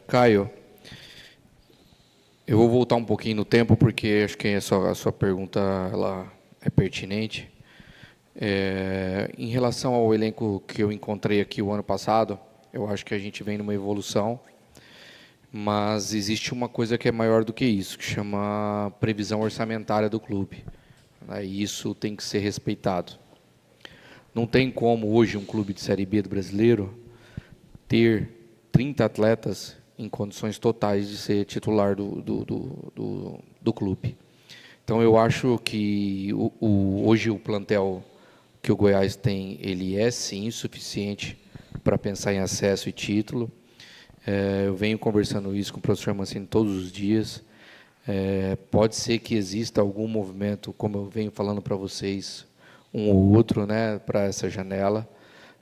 Caio, eu vou voltar um pouquinho no tempo, porque acho que a sua pergunta ela é pertinente. Em relação ao elenco que eu encontrei aqui o ano passado, eu acho que a gente vem numa evolução, mas existe uma coisa que é maior do que isso, que chama previsão orçamentária do clube, né? E isso tem que ser respeitado. Não tem como hoje um clube de Série B do brasileiro ter 30 atletas em condições totais de ser titular do clube. Então, eu acho que hoje o plantel que o Goiás tem, ele é, sim, suficiente para pensar em acesso e título. Eu venho conversando isso com o professor Mancini todos os dias. Pode ser que exista algum movimento, como eu venho falando para vocês, um ou outro, né, para essa janela,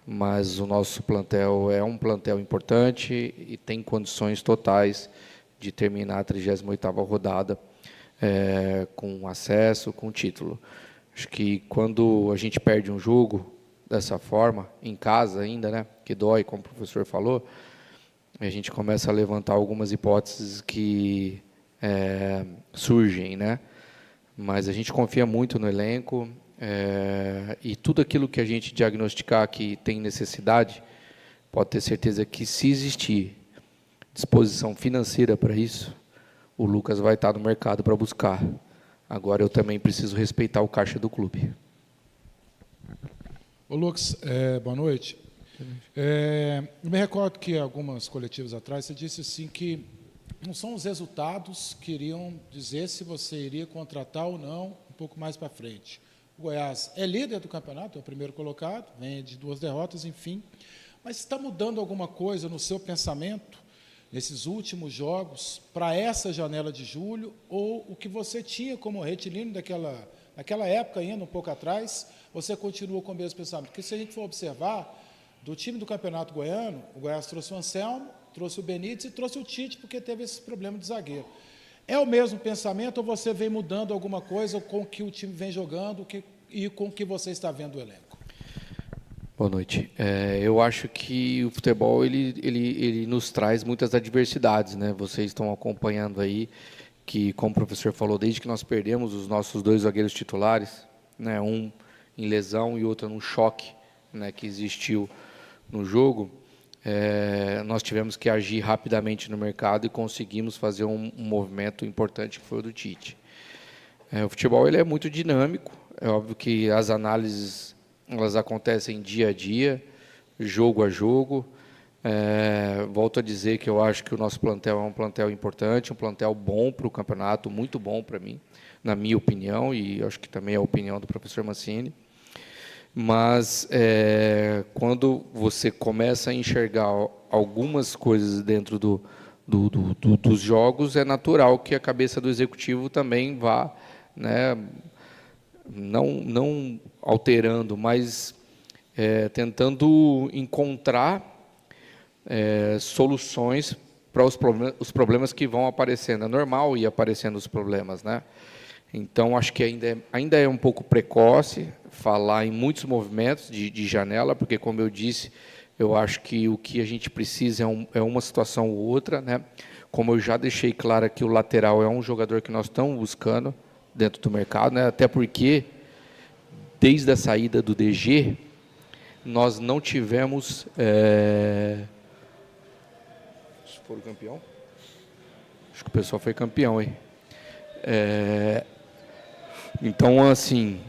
mas o nosso plantel é um plantel importante e tem condições totais de terminar a 38ª rodada com acesso, com título. Acho que quando a gente perde um jogo dessa forma, em casa ainda, né, que dói, como o professor falou, a gente começa a levantar algumas hipóteses que surgem, né? Mas a gente confia muito no elenco, e tudo aquilo que a gente diagnosticar que tem necessidade, pode ter certeza que, se existir disposição financeira para isso, o Lucas vai estar no mercado para buscar. Agora, eu também preciso respeitar o caixa do clube. Ô, Lucas, boa noite. Eu me recordo que algumas coletivas atrás você disse assim que não são os resultados que iriam dizer se você iria contratar ou não um pouco mais para frente. O Goiás é líder do campeonato, é o primeiro colocado, vem de 2 derrotas, enfim. Mas está mudando alguma coisa no seu pensamento nesses últimos jogos para essa janela de julho, ou o que você tinha como retilíneo naquela época ainda, um pouco atrás, você continua com o mesmo pensamento? Porque se a gente for observar, do time do Campeonato Goiano, o Goiás trouxe o Anselmo, trouxe o Benítez e trouxe o Tite, porque teve esse problema de zagueiro. É o mesmo pensamento ou você vem mudando alguma coisa com o que o time vem jogando e com o que você está vendo o elenco? Boa noite. Eu acho que o futebol ele nos traz muitas adversidades, né? Vocês estão acompanhando aí que, como o professor falou, desde que nós perdemos os nossos 2 zagueiros titulares, né? Um em lesão e outro num choque, né, que existiu no jogo, nós tivemos que agir rapidamente no mercado e conseguimos fazer um movimento importante, que foi o do Tite. O futebol ele é muito dinâmico, é óbvio que as análises elas acontecem dia a dia, jogo a jogo. Volto a dizer que eu acho que o nosso plantel é um plantel importante, um plantel bom para o campeonato, muito bom para mim, na minha opinião, e acho que também é a opinião do professor Mancini. Mas, quando você começa a enxergar algumas coisas dentro dos jogos, é natural que a cabeça do executivo também vá, né, não alterando, mas tentando encontrar soluções para os problemas que vão aparecendo. É normal ir aparecendo os problemas, né? Então, acho que ainda é um pouco precoce falar em muitos movimentos de janela, porque, como eu disse, eu acho que o que a gente precisa é uma situação ou outra, né? Como eu já deixei claro que o lateral é um jogador que nós estamos buscando dentro do mercado, né? Até porque, desde a saída do DG, nós não tivemos... Se for o campeão? Acho que o pessoal foi campeão, hein? Então, assim,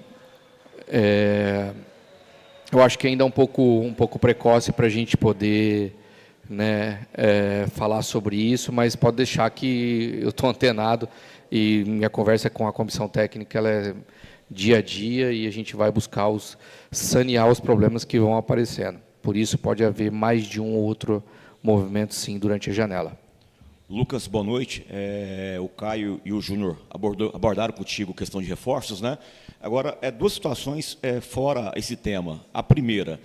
eu acho que ainda é um pouco precoce para a gente poder, né, falar sobre isso, mas pode deixar que eu estou antenado e minha conversa com a comissão técnica ela é dia a dia e a gente vai buscar sanear os problemas que vão aparecendo. Por isso, pode haver mais de um ou outro movimento, sim, durante a janela. Lucas, boa noite. O Caio e o Júnior abordaram contigo questão de reforços, né? Agora, 2 situações fora esse tema. A primeira,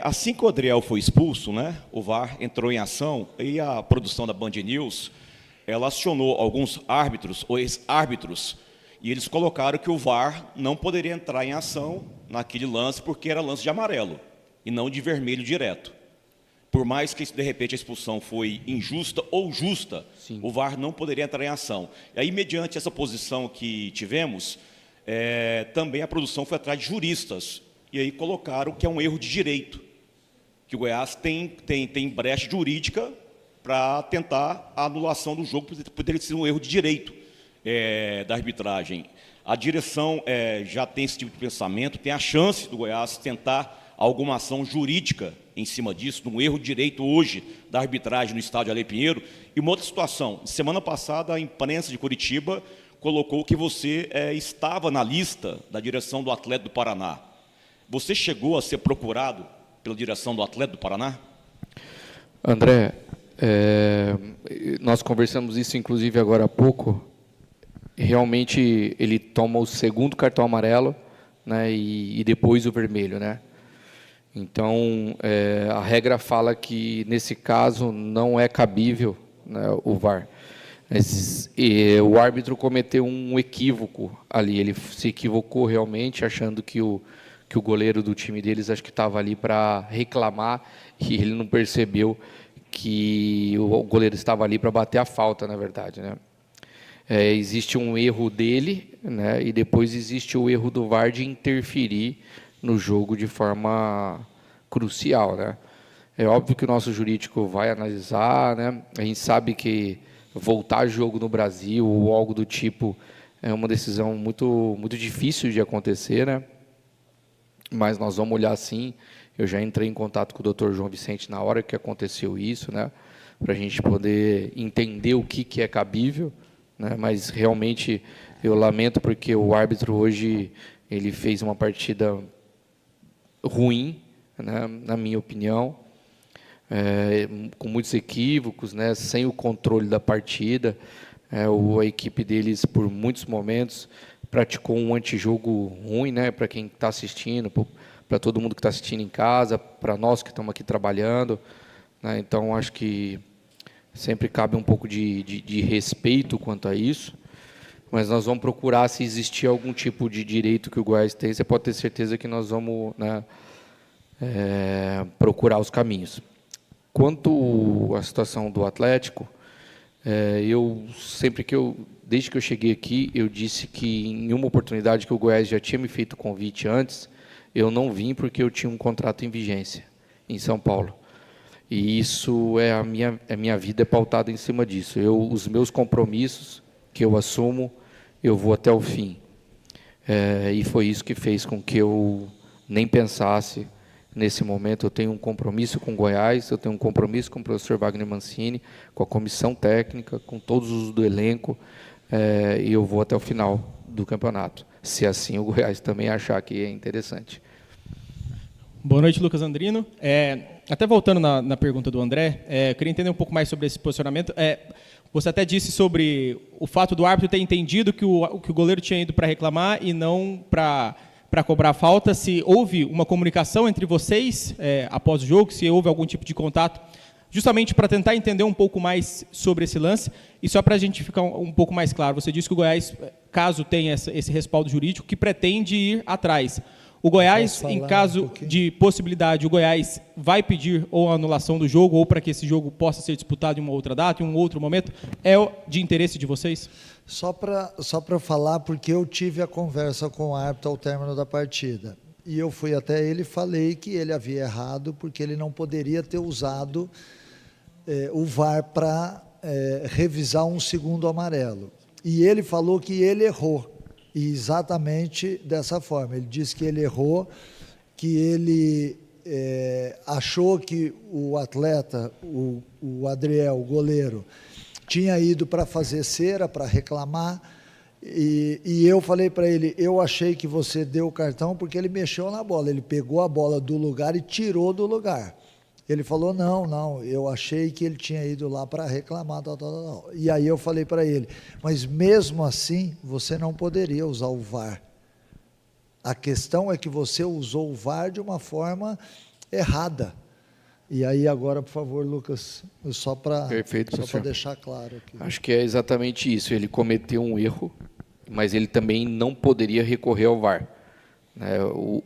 assim que o Adriel foi expulso, né, o VAR entrou em ação e a produção da Band News, ela acionou alguns árbitros ou ex-árbitros e eles colocaram que o VAR não poderia entrar em ação naquele lance porque era lance de amarelo e não de vermelho direto. por mais que, de repente, a expulsão foi injusta ou justa, Sim. o VAR não poderia entrar em ação. E aí, mediante essa posição que tivemos, também a produção foi atrás de juristas, e aí colocaram que é um erro de direito, que o Goiás tem brecha jurídica para tentar a anulação do jogo, poderia ser um erro de direito da arbitragem. A direção já tem esse tipo de pensamento, tem a chance do Goiás tentar alguma ação jurídica em cima disso, num erro de direito hoje da arbitragem no estádio Alê Pinheiro. E uma outra situação, semana passada a imprensa de Curitiba colocou que você estava na lista da direção do Atlético do Paraná. Você chegou a ser procurado pela direção do Atlético do Paraná? André, nós conversamos isso inclusive agora há pouco. Realmente ele toma o segundo cartão amarelo, né, e depois o vermelho, né? Então, a regra fala que, nesse caso, não é cabível, né, o VAR. O árbitro cometeu um equívoco ali, ele se equivocou realmente, achando que o goleiro do time deles acho que estava ali para reclamar, e ele não percebeu que o goleiro estava ali para bater a falta, na verdade, né? Existe um erro dele, né, e depois existe o erro do VAR de interferir no jogo de forma crucial, né? É óbvio que o nosso jurídico vai analisar, né? A gente sabe que voltar jogo no Brasil ou algo do tipo é uma decisão muito, muito difícil de acontecer, né? Mas nós vamos olhar sim. Eu já entrei em contato com o Dr. João Vicente na hora que aconteceu isso, né? Para a gente poder entender o que é cabível, né? Mas realmente eu lamento porque o árbitro hoje ele fez uma partida ruim, né, na minha opinião, com muitos equívocos, né, sem o controle da partida. A equipe deles, por muitos momentos, praticou um antijogo ruim, né, para quem está assistindo, para todo mundo que está assistindo em casa, para nós que estamos aqui trabalhando, né. Então, acho que sempre cabe um pouco de respeito quanto a isso, mas nós vamos procurar, se existir algum tipo de direito que o Goiás tem, você pode ter certeza que nós vamos, né, procurar os caminhos. Quanto à situação do Atlético, desde que eu cheguei aqui, eu disse que em uma oportunidade que o Goiás já tinha me feito convite antes, eu não vim porque eu tinha um contrato em vigência em São Paulo. E isso a minha vida é pautada em cima disso. Os meus compromissos que eu assumo, eu vou até o fim. E foi isso que fez com que eu nem pensasse nesse momento. Eu tenho um compromisso com o Goiás, eu tenho um compromisso com o professor Wagner Mancini, com a comissão técnica, com todos os do elenco, e eu vou até o final do campeonato, se assim o Goiás também achar que é interessante. Boa noite, Lucas Andrino. Até voltando na pergunta do André, eu queria entender um pouco mais sobre esse posicionamento. Você até disse sobre o fato do árbitro ter entendido que o goleiro tinha ido para reclamar e não para cobrar falta, se houve uma comunicação entre vocês após o jogo, se houve algum tipo de contato, justamente para tentar entender um pouco mais sobre esse lance, e só para a gente ficar um pouco mais claro, você disse que o Goiás, caso tenha esse respaldo jurídico, que pretende ir atrás. O Goiás, em caso de possibilidade, o Goiás vai pedir ou a anulação do jogo, ou para que esse jogo possa ser disputado em uma outra data, em um outro momento, é de interesse de vocês? Só para falar, porque eu tive a conversa com o árbitro ao término da partida. E eu fui até ele e falei que ele havia errado, porque ele não poderia ter usado o VAR para revisar um segundo amarelo. E ele falou que ele errou, e exatamente dessa forma. Ele disse que ele errou, que ele achou que o atleta, o Adriel, o goleiro, tinha ido para fazer cera, para reclamar, e eu falei para ele, eu achei que você deu o cartão porque ele mexeu na bola, ele pegou a bola do lugar e tirou do lugar. Ele falou, não, eu achei que ele tinha ido lá para reclamar, tal. E aí eu falei para ele, mas mesmo assim, você não poderia usar o VAR. A questão é que você usou o VAR de uma forma errada. E aí agora, por favor, Lucas, só para deixar claro aqui. Acho que é exatamente isso. Ele cometeu um erro, mas ele também não poderia recorrer ao VAR.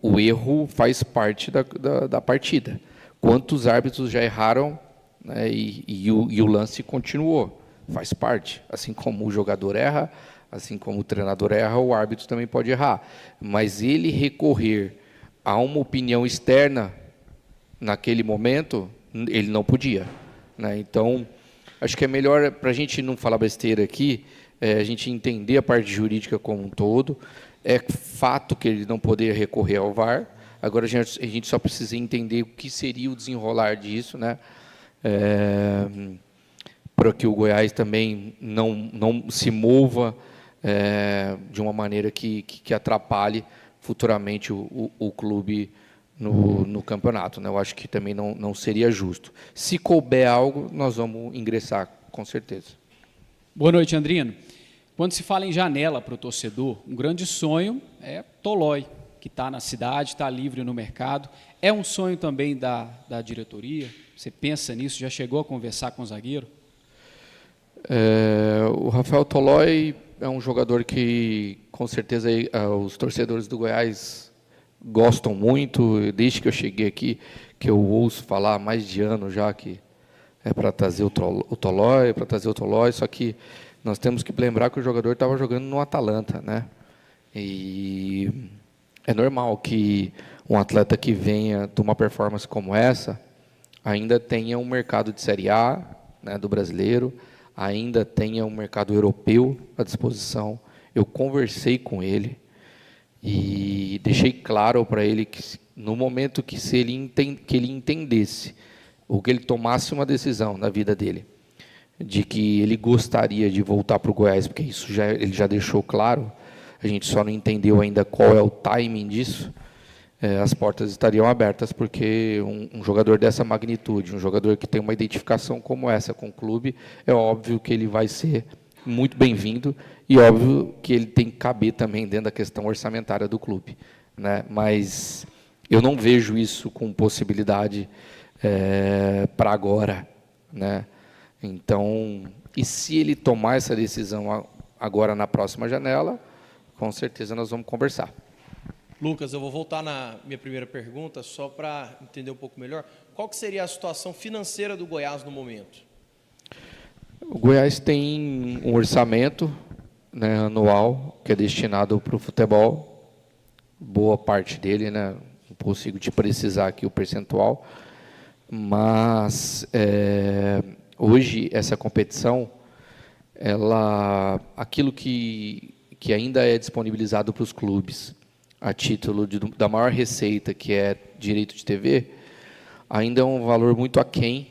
O erro faz parte da partida. Quantos árbitros já erraram, né, e o lance continuou, faz parte. Assim como o jogador erra, assim como o treinador erra, o árbitro também pode errar. Mas ele recorrer a uma opinião externa naquele momento, ele não podia, né? Então, acho que é melhor, para a gente não falar besteira aqui, a gente entender a parte jurídica como um todo. É fato que ele não poderia recorrer ao VAR. Agora, a gente só precisa entender o que seria o desenrolar disso, né? Para que o Goiás também não se mova de uma maneira que atrapalhe futuramente o clube no campeonato, né? Eu acho que também não seria justo. Se couber algo, nós vamos ingressar, com certeza. Boa noite, Andrino. Quando se fala em janela para o torcedor, um grande sonho é Tolói, que está na cidade, está livre no mercado. É um sonho também da diretoria? Você pensa nisso? Já chegou a conversar com o zagueiro? O Rafael Tolói é um jogador que, com certeza, os torcedores do Goiás gostam muito. Desde que eu cheguei aqui, que eu ouço falar há mais de ano já que é para trazer o Tolói, só que nós temos que lembrar que o jogador estava jogando no Atalanta, né? E é normal que um atleta que venha de uma performance como essa ainda tenha um mercado de Série A, né, do brasileiro, ainda tenha um mercado europeu à disposição. Eu conversei com ele e deixei claro para ele que, no momento que ele entendesse, ou que ele tomasse uma decisão na vida dele, de que ele gostaria de voltar para o Goiás, porque isso ele já deixou claro, a gente só não entendeu ainda qual é o timing disso, as portas estariam abertas, porque um jogador dessa magnitude, um jogador que tem uma identificação como essa com o clube, é óbvio que ele vai ser muito bem-vindo e óbvio que ele tem que caber também dentro da questão orçamentária do clube, né? Mas eu não vejo isso com possibilidade para agora, né? Então, e se ele tomar essa decisão agora na próxima janela, com certeza nós vamos conversar. Lucas, eu vou voltar na minha primeira pergunta só para entender um pouco melhor. Qual que seria a situação financeira do Goiás no momento? O Goiás tem um orçamento, né, anual que é destinado para o futebol. Boa parte dele, né, não consigo te precisar aqui o percentual, mas hoje essa competição, aquilo que ainda é disponibilizado para os clubes a título da maior receita, que é direito de TV, ainda é um valor muito aquém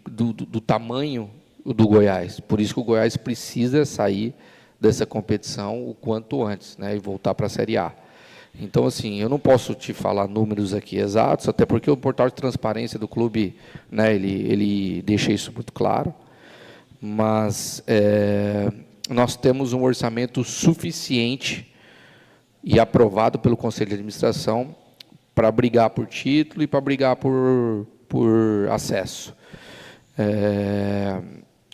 do tamanho do Goiás. Por isso que o Goiás precisa sair dessa competição o quanto antes, né, e voltar para a Série A. Então, assim, eu não posso te falar números aqui exatos, até porque o portal de transparência do clube, né, ele deixa isso muito claro, mas nós temos um orçamento suficiente e aprovado pelo Conselho de Administração para brigar por título e para brigar por acesso.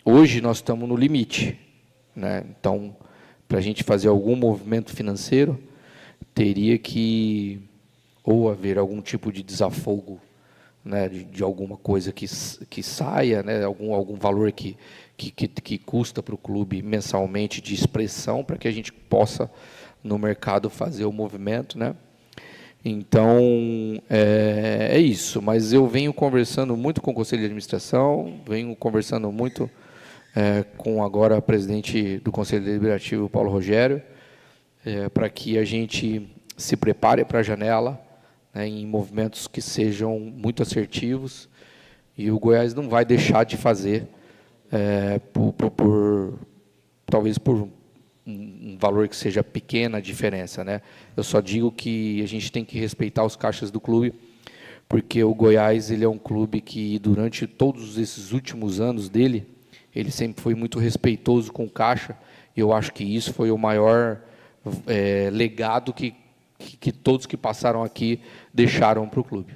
Hoje nós estamos no limite, né? Então, para a gente fazer algum movimento financeiro, teria que ou haver algum tipo de desafogo, né, de alguma coisa que saia, né, algum valor que custa para o clube mensalmente de expressão, para que a gente possa, no mercado, fazer o movimento, né? Então, é isso. Mas eu venho conversando muito com o Conselho de Administração, venho conversando muito com agora o presidente do Conselho Deliberativo, Paulo Rogério, para que a gente se prepare para a janela, né, em movimentos que sejam muito assertivos, e o Goiás não vai deixar de fazer, talvez por um valor que seja pequena a diferença, né? Eu só digo que a gente tem que respeitar os caixas do clube, porque o Goiás, ele é um clube que, durante todos esses últimos anos dele, ele sempre foi muito respeitoso com o caixa, e eu acho que isso foi o maior legado que todos que passaram aqui deixaram para o clube.